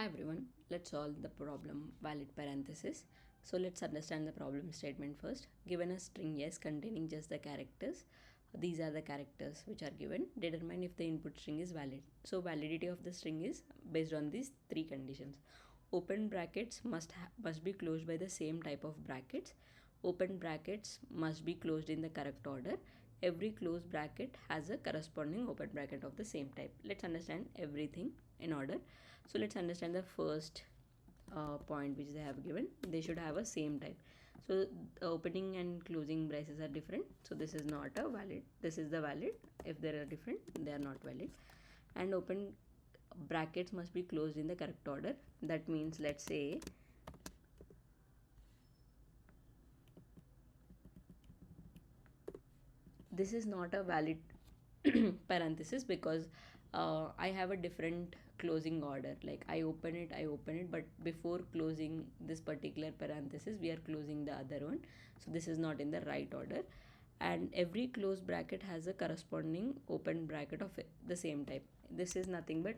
Hi everyone, let's solve the problem valid parenthesis. So let's understand the problem statement first. Given a string S containing just the characters, these are the characters which are given. Determine if the input string is valid. So validity of the string is based on these three conditions. Open brackets must be closed by the same type of brackets. Open brackets must be closed in the correct order. Every closed bracket has a corresponding open bracket of the same type. Let's understand everything in order. So let's understand the first point which they have given. They should have a same type. So opening and closing braces are different, so this is not a valid. This is the valid. If they are different, they are not valid. And open brackets must be closed in the correct order. That means, let's say this is not a valid parenthesis because I have a different closing order. Like I open it, but before closing this particular parenthesis, we are closing the other one. So this is not in the right order. And every closed bracket has a corresponding open bracket of the same type. This is nothing but,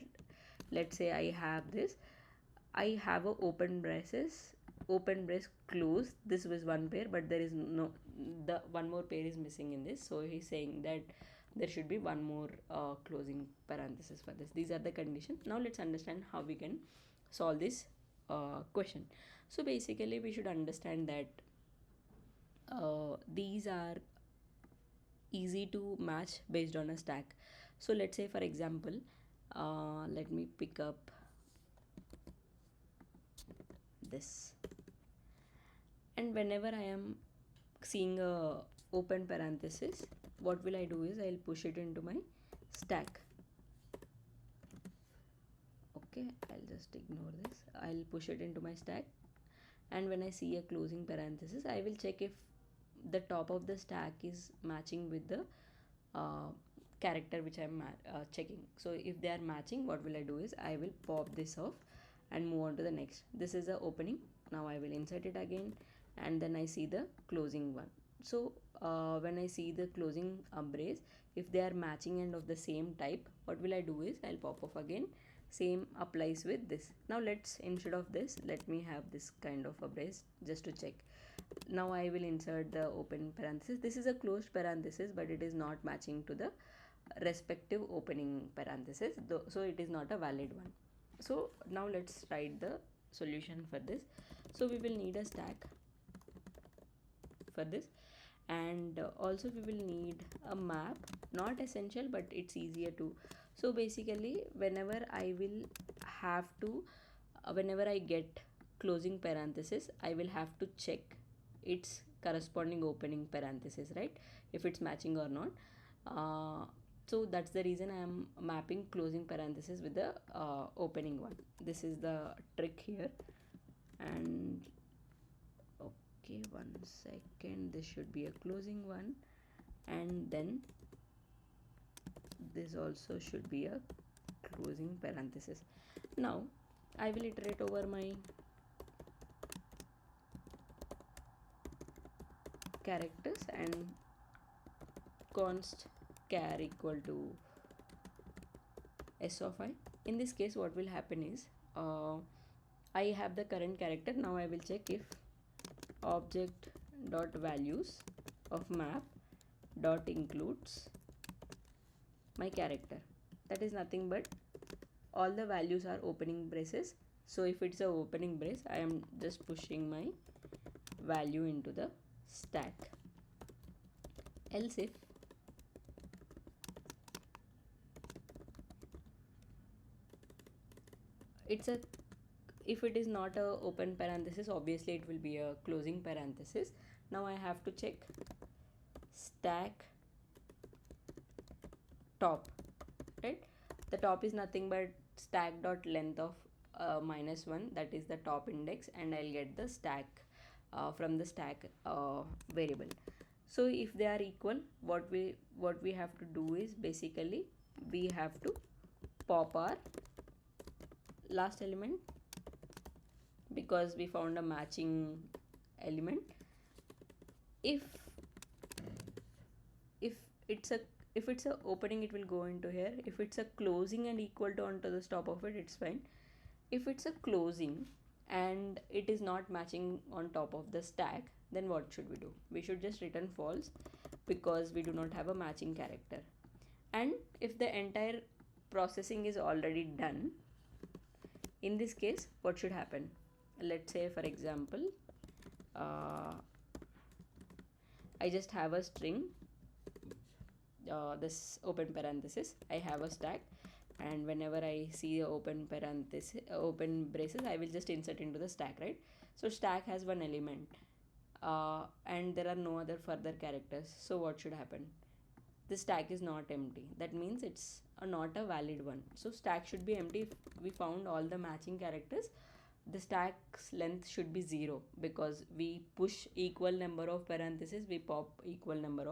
let's say I have this. I have a open braces, open brace close. This was one pair, but there is no, the one more pair is missing in this. So he's saying that there should be one more closing parenthesis for this. These are the conditions. Now let's understand how we can solve this question. So basically we should understand that these are easy to match based on a stack. So let's say, for example, let me pick up this, and whenever I am seeing a open parenthesis, what will I do is I'll push it into my stack. Okay, I'll just ignore this. I'll push it into my stack, and when I see a closing parenthesis, I will check if the top of the stack is matching with the uh, character which I'm checking. So if they are matching, what will I do is I will pop this off and move on to the next. This is the opening. Now I will insert it again, and then I see the closing one. So when I see the closing brace, if they are matching and of the same type, what will I do is I'll pop off again. Same applies with this. Now let's, instead of this, let me have this kind of a brace just to check. Now I will insert the open parenthesis. This is a closed parenthesis, but it is not matching to the respective opening parenthesis, so it is not a valid one. So now let's write the solution for this. So we will need a stack for this, and also we will need a map. Not essential, but it's easier to. So basically whenever I will have to whenever I get closing parenthesis, I will have to check its corresponding opening parenthesis, right, if it's matching or not. So that's the reason I am mapping closing parenthesis with the opening one. This is the trick here. And okay, 1 second, this should be a closing one, and then this also should be a closing parenthesis. Now I will iterate over my characters and const char equal to s of I. In this case, what will happen is I have the current character. Now I will check if object dot values of map dot includes my character. That is nothing but all the values are opening braces. So if it's a opening brace, I am just pushing my value into the stack. Else if it is not a open parenthesis, obviously it will be a closing parenthesis. Now I have to check stack top, right? The top is nothing but stack dot length of -1, that is the top index, and I'll get the stack from the stack variable. So if they are equal, what we have to do is basically we have to pop our last element, because we found a matching element. If it's a if it's a opening, it will go into here. If it's a closing and equal to onto the top of it, it's fine. If it's a closing and it is not matching on top of the stack, then what should we do? We should just return false because we do not have a matching character. And if the entire processing is already done, in this case what should happen? Let's say for example, I just have a string, this open parenthesis, I have a stack, and whenever I see a open parenthesis, open braces, I will just insert into the stack, right? So stack has one element, and there are no other further characters. So what should happen? The stack is not empty. That means it's not a valid one. So stack should be empty. If we found all the matching characters, the stack's length should be 0 because we push equal number of parentheses, we pop equal number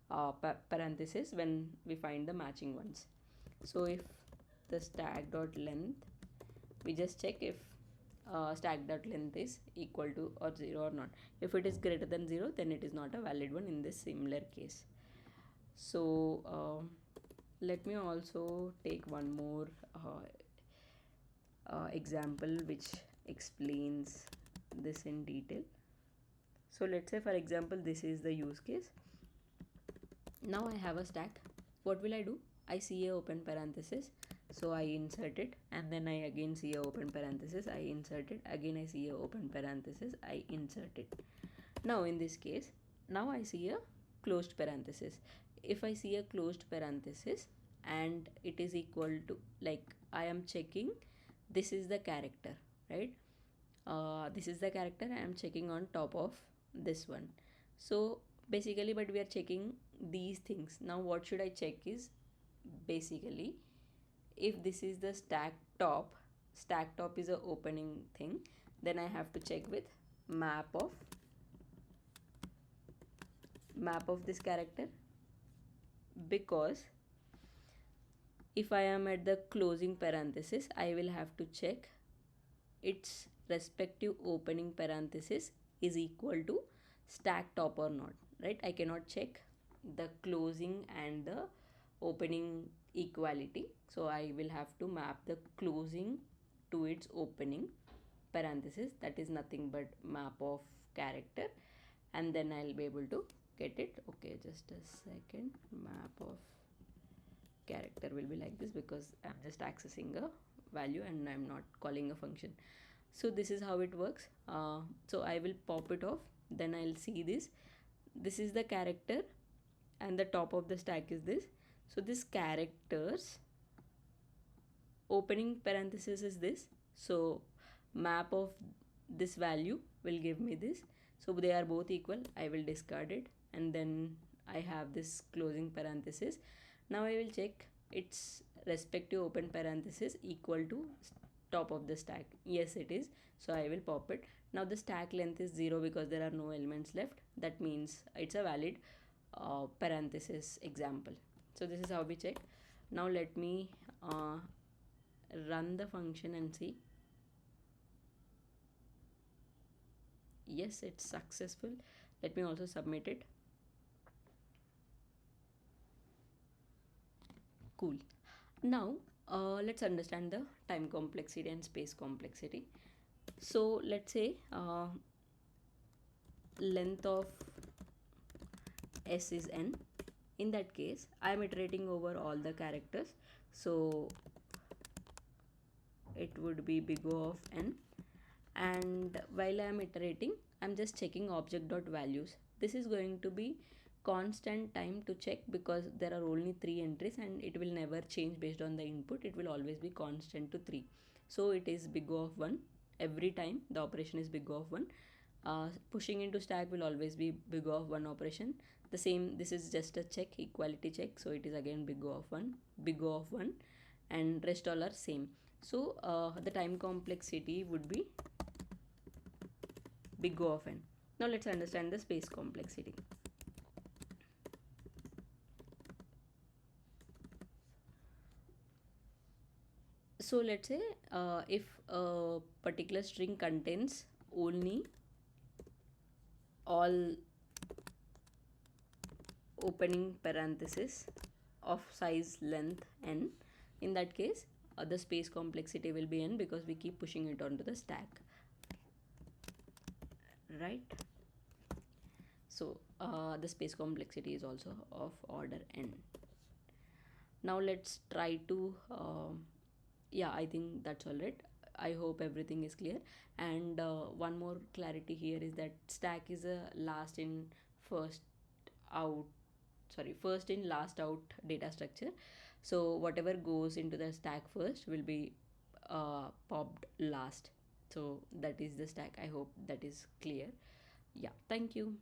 of parentheses when we find the matching ones. So if the stack dot length, we just check if stack dot length is equal to or 0 or not. If it is greater than 0, then it is not a valid one in this similar case. So let me also take one more example which explains this in detail. So let's say for example this is the use case. Now I have a stack. What will I do? I see a open parenthesis, so I insert it, and then I again see a open parenthesis, I insert it, again I see a open parenthesis, I insert it. Now in this case, now I see a closed parenthesis. If I see a closed parenthesis and it is equal to, like, I am checking, this is the character, right? This is the character I am checking on top of this one. So basically, but we are checking these things. Now what should I check is, basically, if this is the stack top is a opening thing, then I have to check with map of this character, because if I am at the closing parenthesis, I will have to check its respective opening parenthesis is equal to stack top or not, right? I cannot check the closing and the opening equality, so I will have to map the closing to its opening parenthesis, that is nothing but map of character, and then I'll be able to get it. Okay, just a second. Map of character will be like this because I'm just accessing a value and I'm not calling a function. So this is how it works. So I will pop it off, then I'll see this is the character and the top of the stack is this. So this characters opening parenthesis is this, so map of this value will give me this. So they are both equal, I will discard it, and then I have this closing parenthesis. Now I will check its respective open parenthesis equal to top of the stack. Yes, it is, so I will pop it. Now the stack length is 0 because there are no elements left. That means it's a valid parenthesis example. So this is how we check. Now let me run the function and see. Yes, it's successful. Let me also submit it. Cool. Now let's understand the time complexity and space complexity. So let's say length of s is n. In that case, I am iterating over all the characters, so it would be big O of n, and while I am iterating, I am just checking object.values. This is going to be constant time to check because there are only 3 entries and it will never change based on the input. It will always be constant to 3. So it is big O of 1 every time the operation is big O of 1. Pushing into stack will always be big O of 1 operation. The same, this is just a check, equality check, so it is again big O of 1, big O of 1, and rest all are same. So the time complexity would be big O of n. Now let's understand the space complexity. So let's say if a particular string contains only all opening parenthesis of size length n, in that case the space complexity will be n because we keep pushing it onto the stack, right? So the space complexity is also of order n. Now let's try to yeah, I think that's all right. I hope everything is clear. And one more clarity here is that stack is a last in first out, sorry, first in last out data structure. So whatever goes into the stack first will be popped last. So that is the stack. I hope that is clear. Yeah, thank you.